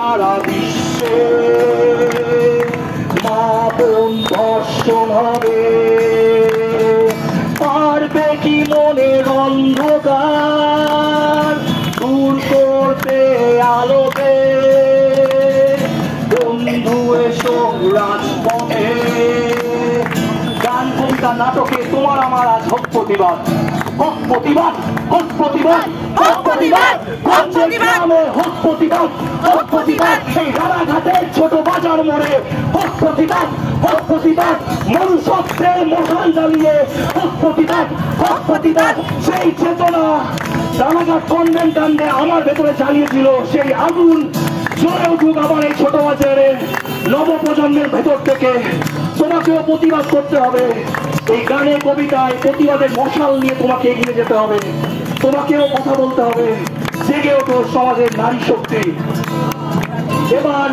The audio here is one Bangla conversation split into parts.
সারা বিশ্বে মা বোন ধর্ষণ হবে, পারবে কি মনের অন্ধকার দূর করতে আলোকে? বন্ধু এসো রাজপথে। গান কবিতা নাটকে তোমার আমার আজ হোক প্রতিবাদ, হোক প্রতিবাদ, হোক প্রতিবাদ, হোক প্রতিবাদ, হোক গ্রামে হোক প্রতিবাদ, হোক প্রতিবাদ, সেই রানাঘাটের ছোট বাজার মোড়ে হোক প্রতিবাদ, হোক প্রতিবাদ, মনুষ্যত্বের মশাল জ্বালিয়ে হোক প্রতিবাদ, হোক প্রতিবাদ। সেই চেতনা রানাঘাট কনভেন্ট কাণ্ডে আমার ভেতরে জ্বালিয়েছিল, সেই আগুন জ্বলে উঠুক আমার এই ছোট বাজারের নবপ্রজন্মের ভেতর থেকে। তোমাকেও প্রতিবাদ করতে হবে, এই গানে কবিতায় প্রতিবাদের মশাল নিয়ে তোমাকে এগিয়ে যেতে হবে, তোমাকেও কথা বলতে হবে। জেগে ওঠো সমাজের নারী শক্তি। এবার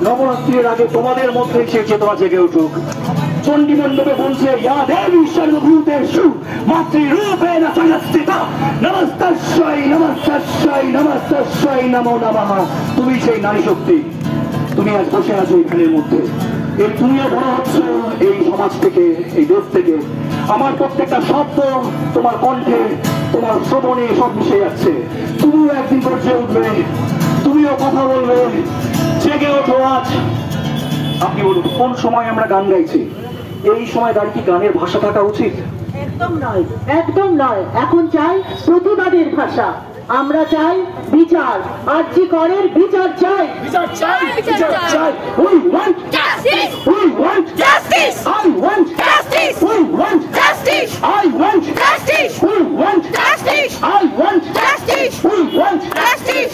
নবরাত্রির আগে তোমাদের মধ্যে সেই চেতনা জেগে উঠুক। চণ্ডী মণ্ডপে বলছে ইয়া দেবী সর্বভূতেষু মাতৃরূপেণ সংস্থিতা নমস্তস্যৈ নমস্তস্যৈ নমস্তস্যৈ নমো নমঃ। তুমি সেই নারী শক্তি, তুমি আজ বসে আছো এখানের মধ্যে। এই তুমিও বড় হচ্ছ এই সমাজ থেকে, এই দেশ থেকে। আমার প্রত্যেকটা শব্দ তোমার কণ্ঠে, তোমার শ্রবণে সব মিশে যাচ্ছে। তুমিও একদিন গর্জে উঠবে, তুমিও কথা বলবে। জেগে ওঠো আজ। আপনি বলুন কোন সময় আমরা গান গাইছি? এই সময় দাঁড়িয়ে কি গানের ভাষা থাকা উচিত? একদম নয়, একদম নয়। এখন চাই প্রতিবাদের ভাষা। আমরা চাই বিচার, আরজি করের বিচার চাই, বিচার চাই, বিচার চাই। We want Justice! we want Justice! I want Justice! we want Justice! I want Justice! we want Justice! I want Justice! we want Justice!